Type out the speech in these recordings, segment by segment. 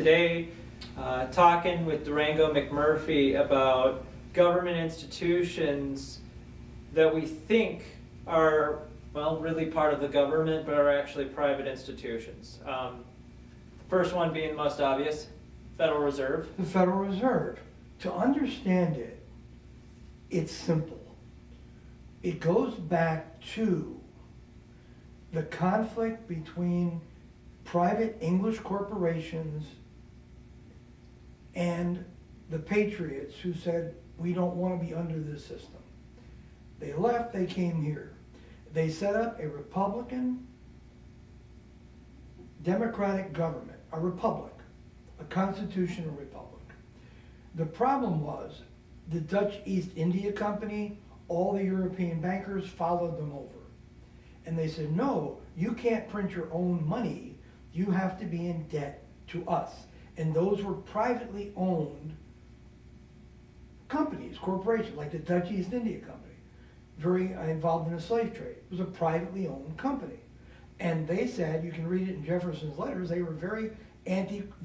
today talking with Durango McMurphy about government institutions that we think are, well, really part of the government, but are actually private institutions. First one being the most obvious, Federal Reserve. The Federal Reserve. To understand it, it's simple. It goes back to the conflict between private English corporations and the patriots who said, we don't want to be under this system. They left, they came here. They set up a Republican democratic government, a republic, a constitutional republic. The problem was the Dutch East India Company, all the European bankers followed them over. And they said, no, you can't print your own money. You have to be in debt to us. And those were privately owned companies, corporations, like the Dutch East India Company, very involved in the slave trade. It was a privately owned company. And they said, you can read it in Jefferson's letters, they were very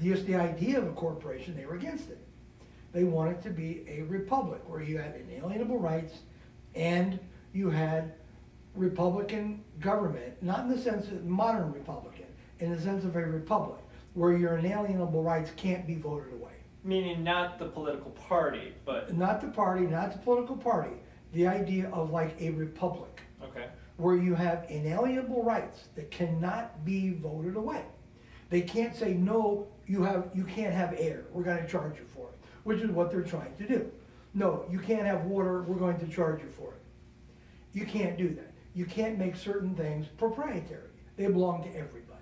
just the idea of a corporation, they were against it. They wanted to be a republic where you had inalienable rights and you had Republican government, not in the sense of modern Republican, in the sense of a republic, where your inalienable rights can't be voted away. Meaning not the political party, but... Not the party, not the political party. The idea of like a republic. Okay. Where you have inalienable rights that cannot be voted away. They can't say, no, you can't have air, we're going to charge you for it, which is what they're trying to do. No, you can't have water, we're going to charge you for it. You can't do that. You can't make certain things proprietary. They belong to everybody.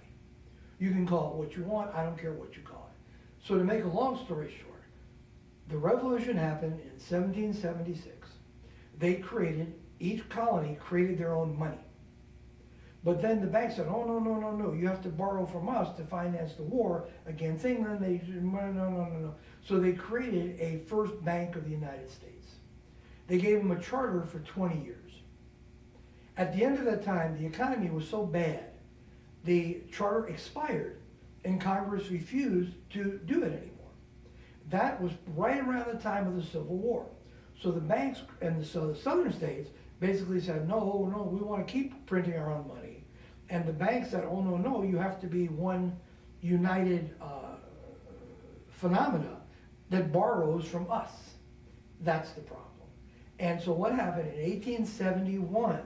You can call it what you want, I don't care what you call it. So to make a long story short, the revolution happened in 1776. They created, each colony created their own money. But then the bank said, oh, no, you have to borrow from us to finance the war against England. They said, no. So they created a first bank of the United States. They gave them a charter for 20 years. At the end of that time, the economy was so bad, the charter expired and Congress refused to do it anymore. That was right around the time of the Civil War. So the banks and the southern states basically said, no, we want to keep printing our own money. And the bank said, oh, no, you have to be one united phenomena that borrows from us. That's the problem. And so what happened in 1871,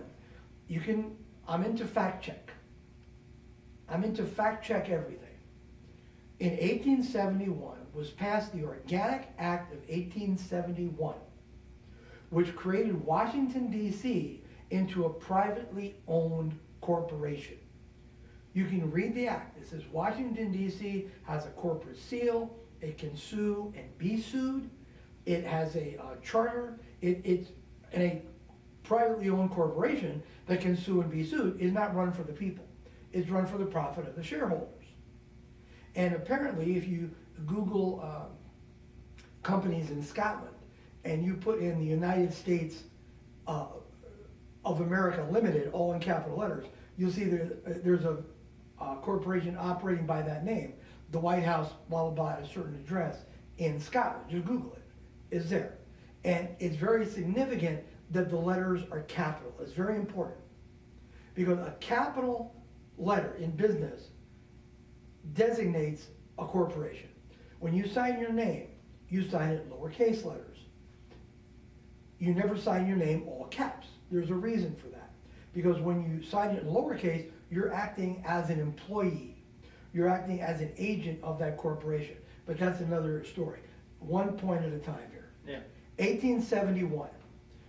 I'm into fact check. I'm into fact check everything. In 1871 was passed the Organic Act of 1871, which created Washington, D.C. into a privately owned corporation. You can read the act. It says Washington, D.C. has a corporate seal. It can sue and be sued. It has a charter. It's a privately owned corporation that can sue and be sued is not run for the people. It's run for the profit of the shareholders. And apparently, if you Google companies in Scotland and you put in the United States of America Limited, all in capital letters, you'll see there's a corporation operating by that name. The White House, blah, blah, blah, at a certain address in Scotland. Just Google it. It's there. And it's very significant that the letters are capital. It's very important. Because a capital letter in business designates a corporation. When you sign your name, you sign it lowercase letters. You never sign your name all caps. There's a reason for that. Because when you sign it in lowercase, you're acting as an employee. You're acting as an agent of that corporation. But that's another story. One point at a time here. Yeah. 1871.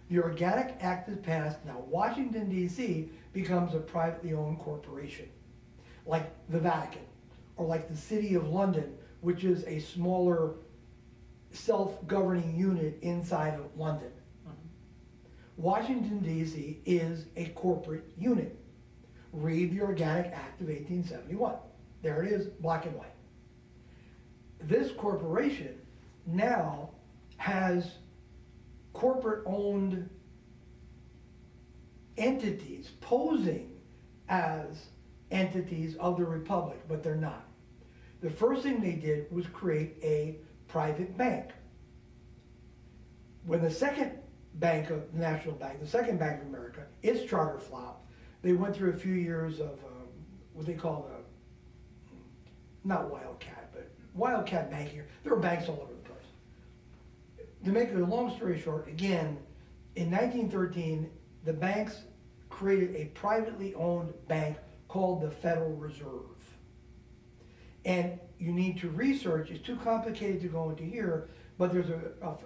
The Organic Act is passed. Now Washington, D.C. becomes a privately owned corporation. Like the Vatican. Or like the City of London, which is a smaller self-governing unit inside of London. Washington, D.C. is a corporate unit. Read the Organic Act of 1871. There it is, black and white. This corporation now has corporate-owned entities posing as entities of the Republic, but they're not. The first thing they did was create a private bank. When the second bank of National Bank, the second Bank of America, its charter flopped, they went through a few years of what they call not wildcat, but wildcat banking. There were banks all over the place. To make a long story short, again, in 1913, the banks created a privately owned bank called the Federal Reserve. And you need to research, it's too complicated to go into here, but there's a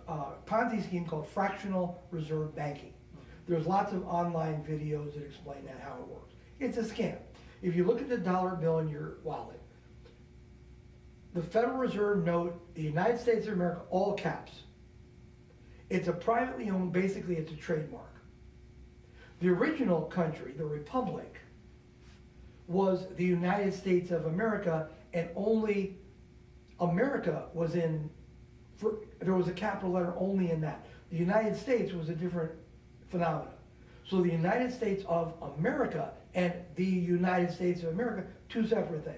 Ponzi scheme called fractional reserve banking. There's lots of online videos that explain that, how it works. It's a scam. If you look at the dollar bill in your wallet, the Federal Reserve note, the United States of America, all caps. It's a privately owned, basically it's a trademark. The original country, the Republic, was the United States of America, and only America was in, there was a capital letter only in that. The United States was a different phenomenon. So the United States of America and the United States of America, two separate things.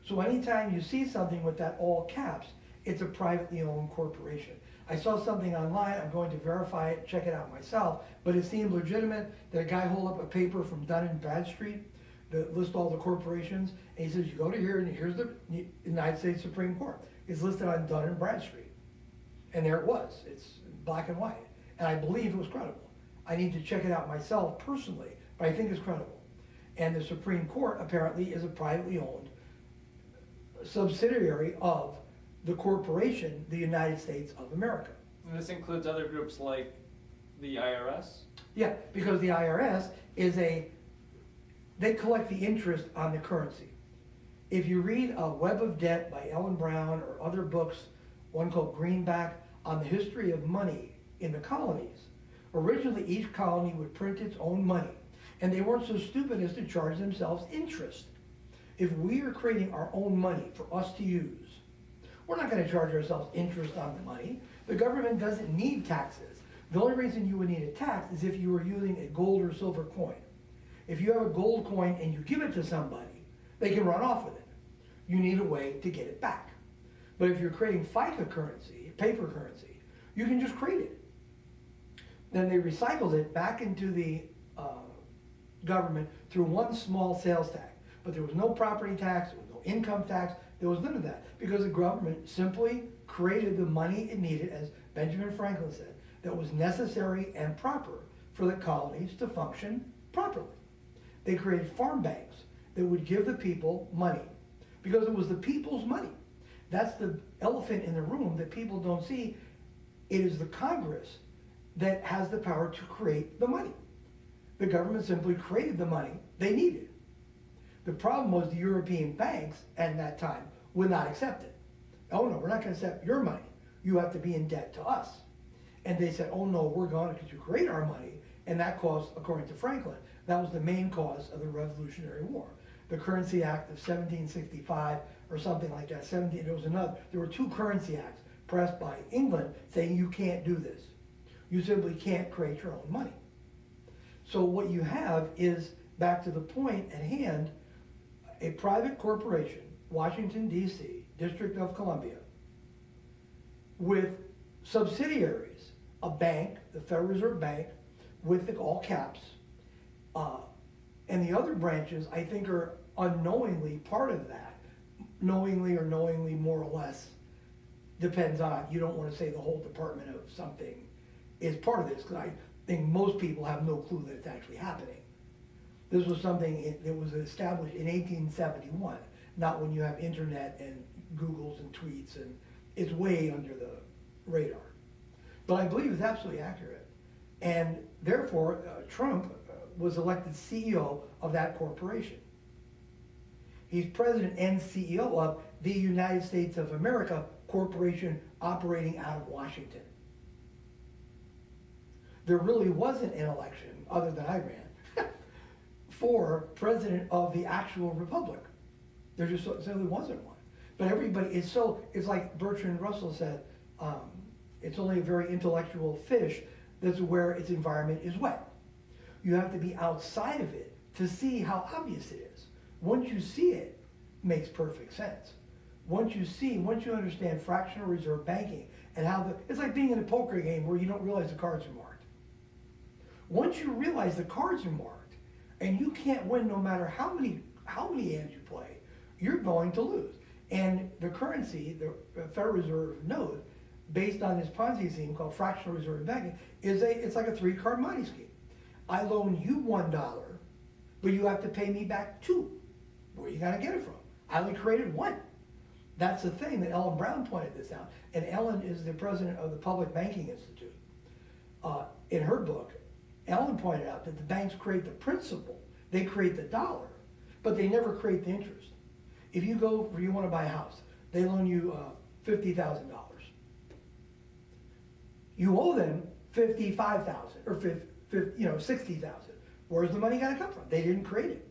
So anytime you see something with that all caps, it's a privately owned corporation. I saw something online, I'm going to verify it, check it out myself, but it seemed legitimate that a guy hold up a paper from Dun and Bradstreet that lists all the corporations, and he says, you go to here, and here's the United States Supreme Court. It's listed on Dun and Bradstreet. And there it was, it's black and white. And I believe it was credible. I need to check it out myself personally, but I think it's credible. And the Supreme Court apparently is a privately owned subsidiary of the corporation, the United States of America. And this includes other groups like the IRS? Yeah, because the IRS is they collect the interest on the currency. If you read A Web of Debt by Ellen Brown or other books, one called Greenback, on the history of money in the colonies, originally each colony would print its own money, and they weren't so stupid as to charge themselves interest. If we are creating our own money for us to use, we're not going to charge ourselves interest on the money. The government doesn't need taxes. The only reason you would need a tax is if you were using a gold or silver coin. If you have a gold coin and you give it to somebody, they can run off with it. You need a way to get it back. But if you're creating FICA currency, paper currency, you can just create it. Then they recycled it back into the government through one small sales tax. But there was no property tax, there was no income tax, there was none of that. Because the government simply created the money it needed, as Benjamin Franklin said, that was necessary and proper for the colonies to function properly. They created farm banks that would give the people money because it was the people's money. That's the elephant in the room that people don't see. It is the Congress that has the power to create the money. The government simply created the money they needed. The problem was the European banks at that time would not accept it. Oh no, we're not going to accept your money. You have to be in debt to us. And they said, oh no, we're going to create our money. And that caused, according to Franklin, that was the main cause of the Revolutionary War. The Currency Act of 1765 or something like that. There were two currency acts passed by England saying you can't do this. You simply can't create your own money. So what you have is, back to the point at hand, a private corporation, Washington, D.C., District of Columbia, with subsidiaries, a bank, the Federal Reserve Bank, with the all caps, and the other branches, I think, are unknowingly part of that. Knowingly or knowingly, more or less, depends on, you don't want to say the whole department of something is part of this, because I think most people have no clue that it's actually happening. This was something that was established in 1871, not when you have internet and Googles and tweets, and it's way under the radar. But I believe it's absolutely accurate. And therefore, Trump was elected CEO of that corporation. He's president and CEO of the United States of America Corporation operating out of Washington. There really wasn't an election, other than I ran, for president of the actual republic. There just simply wasn't one. But everybody is it's like Bertrand Russell said, it's only a very intellectual fish that's where its environment is wet. You have to be outside of it to see how obvious it is. Once you see it, makes perfect sense. Once you understand fractional reserve banking and how it's like being in a poker game where you don't realize the cards are marked. Once you realize the cards are marked and you can't win no matter how many hands you play, you're going to lose. And the currency, the Federal Reserve note, based on this Ponzi scheme called fractional reserve banking, it's like a 3-card money scheme. I loan you $1, but you have to pay me back 2. Where are you gonna get it from? I only created 1. That's the thing that Ellen Brown pointed this out. And Ellen is the president of the Public Banking Institute. In her book, Ellen pointed out that the banks create the principal, they create the dollar, but they never create the interest. If you want to buy a house, they loan you $50,000. You owe them $55,000 or $60,000. Where's the money gonna come from? They didn't create it.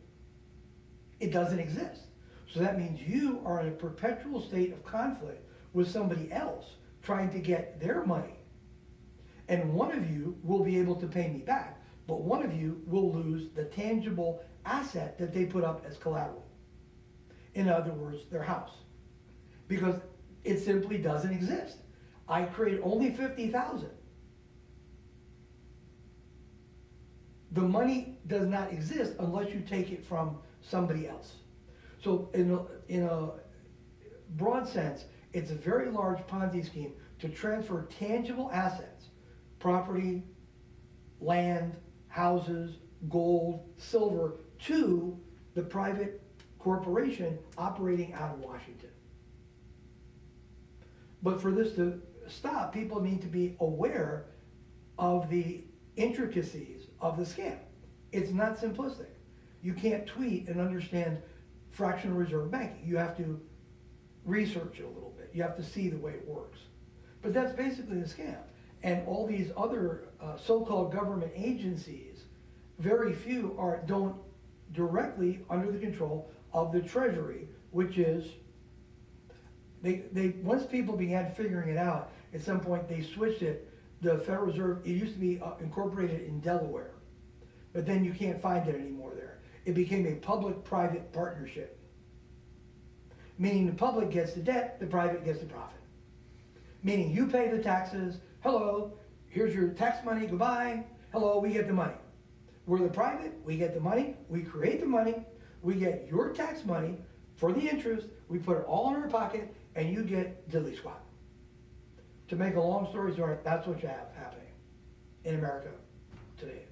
It doesn't exist. So that means you are in a perpetual state of conflict with somebody else trying to get their money. And one of you will be able to pay me back, but one of you will lose the tangible asset that they put up as collateral. In other words, their house. Because it simply doesn't exist. I created only $50,000. The money does not exist unless you take it from somebody else. So in a broad sense, it's a very large Ponzi scheme to transfer tangible assets, property, land, houses, gold, silver, to the private corporation operating out of Washington. But for this to stop, people need to be aware of the intricacies of the scam. It's not simplistic. You can't tweet and understand fractional reserve banking. You have to research it a little bit. You have to see the way it works. But that's basically the scam. And all these other so-called government agencies, very few don't directly under the control of the Treasury, which is, they once people began figuring it out, at some point they switched it. The Federal Reserve, it used to be incorporated in Delaware, but then you can't find it anymore there. It became a public-private partnership, meaning the public gets the debt, the private gets the profit. Meaning you pay the taxes, hello, here's your tax money, goodbye, hello, we get the money. We're the private, we get the money, we create the money, we get your tax money for the interest, we put it all in our pocket, and you get diddly squat. To make a long story short, that's what you have happening in America today.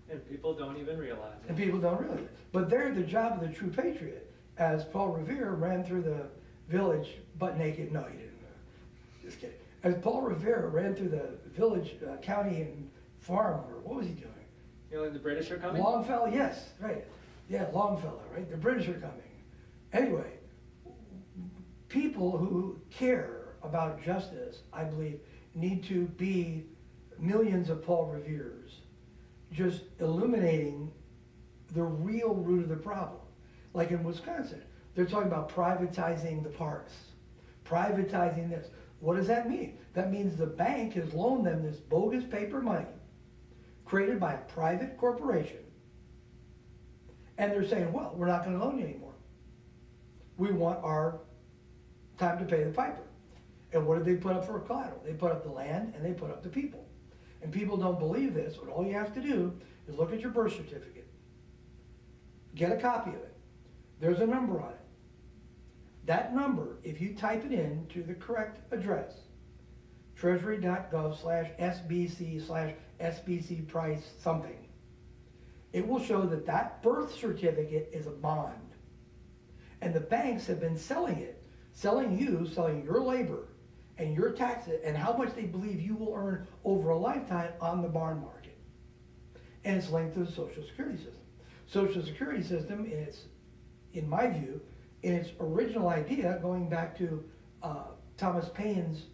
And people don't even realize it. And people don't realize it. But they're the job of the true patriot. As Paul Revere ran through the village butt naked, no, he didn't. Just kidding. As Paul Revere ran through the village, county, and farm, or what was he doing? You know, the British are coming? Longfellow, yes, right. Yeah, Longfellow, right? The British are coming. Anyway, people who care about justice, I believe, need to be millions of Paul Reveres, just illuminating the real root of the problem. Like in Wisconsin, they're talking about privatizing the parks, privatizing this. What does that mean? That means the bank has loaned them this bogus paper money created by a private corporation. And they're saying, well, we're not going to loan you anymore. We want our time to pay the piper. And what did they put up for collateral? They put up the land and they put up the people. And people don't believe this, but all you have to do is look at your birth certificate. Get a copy of it. There's a number on it. That number, if you type it in to the correct address, treasury.gov/SBC/SBC price something, it will show that that birth certificate is a bond. And the banks have been selling it, selling your labor and your taxes and how much they believe you will earn over a lifetime on the bond market. And it's linked to the Social Security system. Social Security system, in my view, in its original idea, going back to Thomas Paine's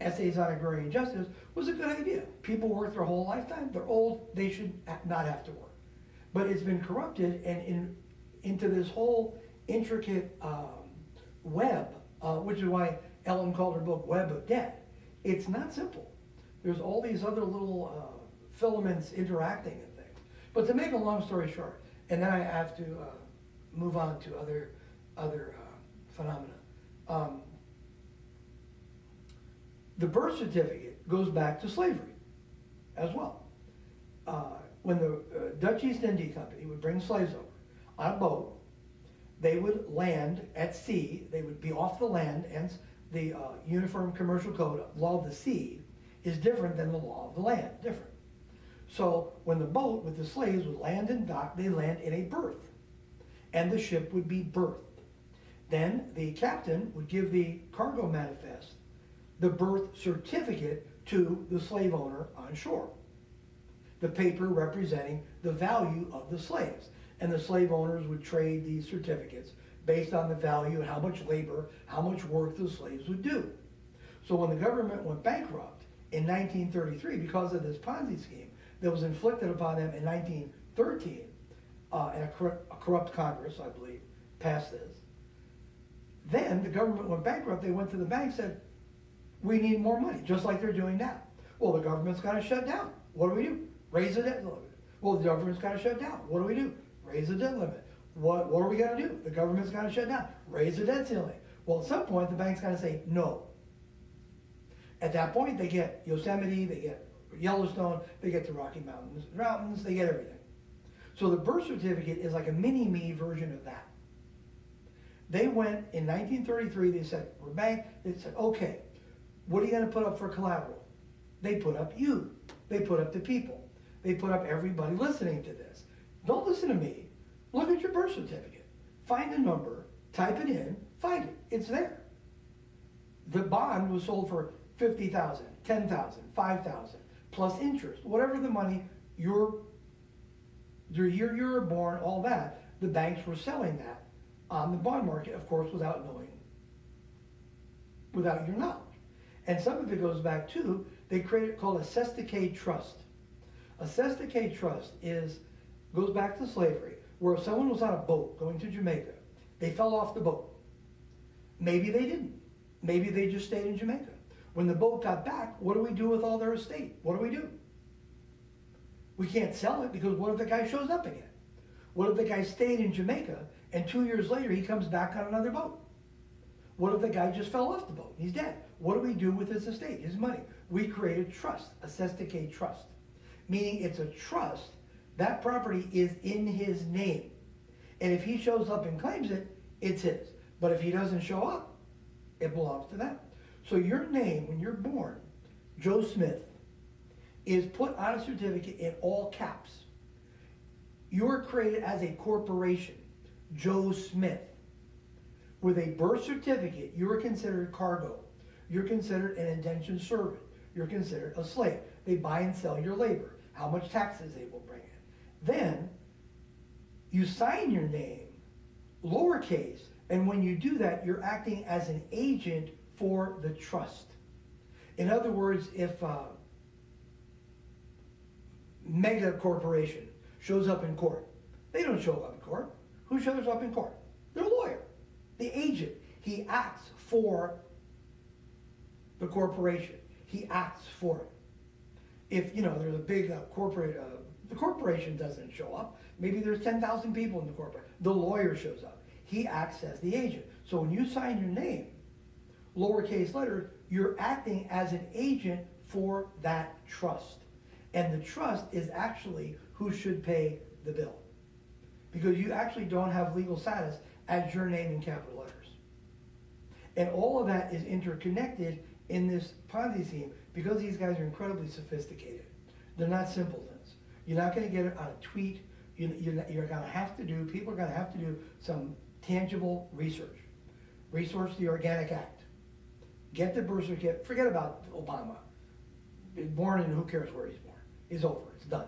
Essays on Agrarian Justice, was a good idea. People work their whole lifetime, they're old, they should not have to work. But it's been corrupted and into this whole intricate web, which is why Ellen called her book Web of Debt. It's not simple. There's all these other little filaments interacting and things. But to make a long story short, And then I have to move on to other phenomena. The birth certificate goes back to slavery as well. When the Dutch East India Company would bring slaves over on a boat, they would land at sea, they would be off the land, and the Uniform Commercial Code, law of the sea, is different than the law of the land, different. So when the boat with the slaves would land and dock, they land in a berth, and the ship would be berthed. Then the captain would give the cargo manifest, the birth certificate, to the slave owner on shore. The paper representing the value of the slaves. And the slave owners would trade these certificates based on the value and how much labor, how much work the slaves would do. So when the government went bankrupt in 1933 because of this Ponzi scheme that was inflicted upon them in 1913, and a corrupt Congress, I believe, passed this. Then the government went bankrupt, they went to the bank and said, we need more money, just like they're doing now. Well, the government's got to shut down. What do? Raise the debt limit. Well, the government's got to shut down. What do? Raise the debt limit. What are we going to do? The government's got to shut down. Raise the debt ceiling. Well, at some point, the bank's got to say no. At that point, they get Yosemite, they get Yellowstone, they get the Rocky Mountains, they get everything. So the birth certificate is like a mini-me version of that. They went in 1933, they said, we're bank, they said, okay, what are you going to put up for collateral? They put up you. They put up the people. They put up everybody listening to this. Don't listen to me. Look at your birth certificate. Find a number, type it in, find it. It's there. The bond was sold for $50,000, $10,000, $5,000, plus interest. Whatever the money, the year you were born, all that, the banks were selling that on the bond market, of course, without your knowledge. And some of it goes back to, they created called a cestui trust. A cestui trust goes back to slavery, where if someone was on a boat going to Jamaica, they fell off the boat. Maybe they didn't. Maybe they just stayed in Jamaica. When the boat got back, what do we do with all their estate? What do? We can't sell it because what if the guy shows up again? What if the guy stayed in Jamaica and 2 years later he comes back on another boat? What if the guy just fell off the boat? He's dead. What do we do with his estate, his money? We create a trust, a cestui trust, meaning it's a trust. That property is in his name. And if he shows up and claims it, it's his. But if he doesn't show up, it belongs to them. So your name, when you're born, Joe Smith, is put on a certificate in all caps. You're created as a corporation, Joe Smith. With a birth certificate, you are considered cargo. You're considered an indentured servant. You're considered a slave. They buy and sell your labor, how much taxes they will bring in. Then, you sign your name, lowercase, and when you do that, you're acting as an agent for the trust. In other words, if mega corporation shows up in court, they don't show up in court. Who shows up in court? Their lawyer, the agent. He acts for the corporation. He acts for it. If, there's a big corporate, the corporation doesn't show up. Maybe there's 10,000 people in the corporate. The lawyer shows up. He acts as the agent. So when you sign your name, lowercase letter, you're acting as an agent for that trust. And the trust is actually who should pay the bill. Because you actually don't have legal status as your name in capital letters. And all of that is interconnected in this Ponzi scheme because these guys are incredibly sophisticated. They're not simpletons. You're not going to get it on a tweet. You're going to have to do, people are going to have to do some tangible research. Research the Organic Act. Get the birth certificate. Forget about Obama. He's born and who cares where he's born. It's over. It's done.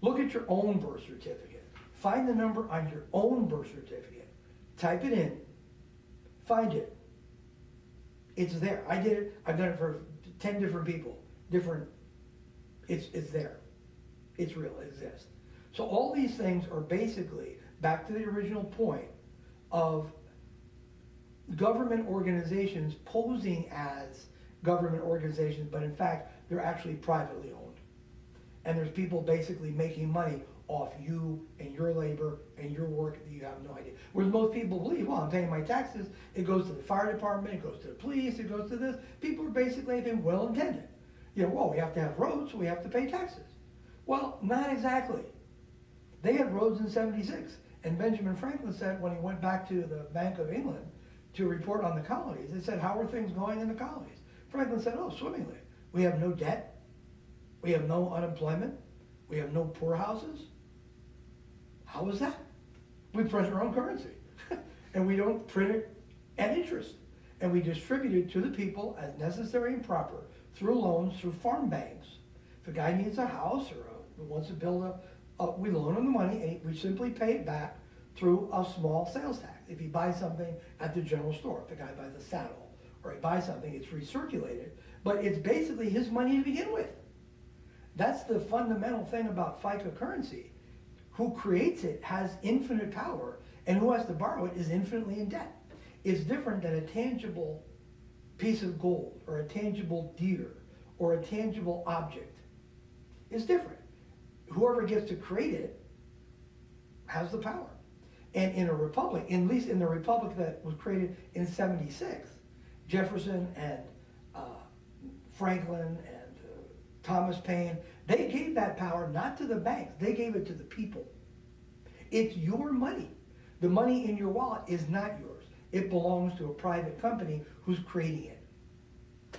Look at your own birth certificate. Find the number on your own birth certificate. Type it in. Find it. It's there. I did it. I've done it for 10 different people. It's there. It's real. It exists. So all these things are basically back to the original point of government organizations posing as government organizations, but in fact, they're actually privately owned. And there's people basically making money off you and your labor and your work that you have no idea. Whereas most people believe, well, I'm paying my taxes, it goes to the fire department, it goes to the police, it goes to this. People are basically being well intended. You know, well, we have to have roads, so we have to pay taxes. Well, not exactly. They had roads in '76, and Benjamin Franklin said when he went back to the Bank of England to report on the colonies, they said, how are things going in the colonies? Franklin said, oh, swimmingly. We have no debt, we have no unemployment, we have no poorhouses. How is that? We print our own currency, and we don't print it at interest, and we distribute it to the people as necessary and proper through loans, through farm banks. If a guy needs a house or wants to build we loan him the money, and we simply pay it back through a small sales tax. If he buys something at the general store, if the guy buys a saddle, or he buys something, it's recirculated, but it's basically his money to begin with. That's the fundamental thing about FICA currency. Who creates it has infinite power, and who has to borrow it is infinitely in debt. It's different than a tangible piece of gold, or a tangible deer, or a tangible object. It's different. Whoever gets to create it has the power. And in a republic, at least in the republic that was created in '76, Jefferson and Franklin and Thomas Paine, they gave that power not to the banks, they gave it to the people. It's your money. The money in your wallet is not yours. It belongs to a private company who's creating it.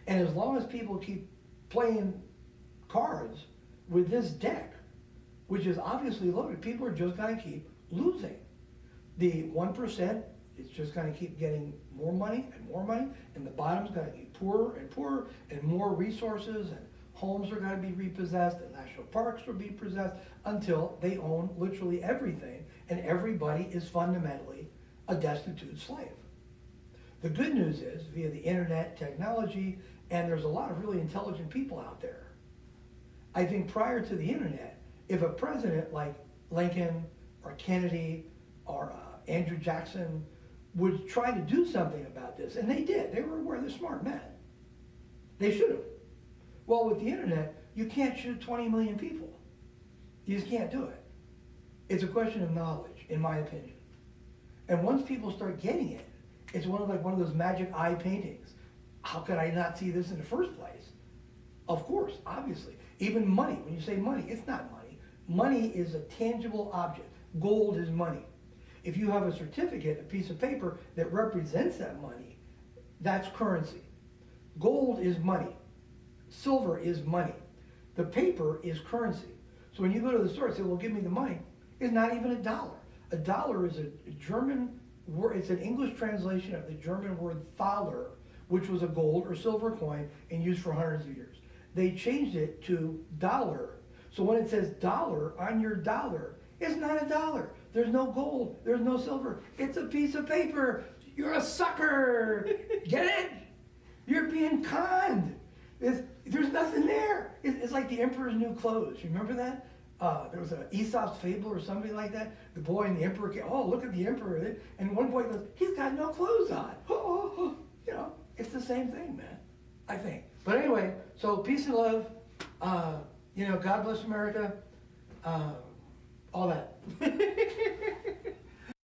And as long as people keep playing cards with this deck, which is obviously loaded, people are just going to keep losing. The 1% is just going to keep getting more money, and the bottom's going to get poorer and poorer, and more resources, and homes are going to be repossessed, and national parks will be possessed, until they own literally everything, and everybody is fundamentally a destitute slave. The good news is, via the internet, technology, and there's a lot of really intelligent people out there. I think prior to the internet, if a president like Lincoln or Kennedy or Andrew Jackson would try to do something about this, and they did, they were aware, they're smart men. They should have. Well, with the internet, you can't shoot 20 million people. You just can't do it. It's a question of knowledge, in my opinion. And once people start getting it, it's one of those magic eye paintings. How could I not see this in the first place? Of course, obviously. Even money, when you say money, it's not money. Money is a tangible object. Gold is money. If you have a certificate, a piece of paper that represents that money, that's currency. Gold is money. Silver is money. The paper is currency. So when you go to the store and say, well, give me the money, it's not even a dollar. A dollar is a German word, it's an English translation of the German word thaler, which was a gold or silver coin and used for hundreds of years. They changed it to dollar. So when it says dollar on your dollar, it's not a dollar. There's no gold, there's no silver. It's a piece of paper. You're a sucker. Get it? You're being conned. There's nothing there. It's like the Emperor's New Clothes. You remember that? There was an Aesop's fable or something like that. The boy and the emperor came, oh, look at the emperor. And one boy goes, he's got no clothes on. You know, it's the same thing, man, I think. But anyway, so peace and love. You know, God bless America. All that.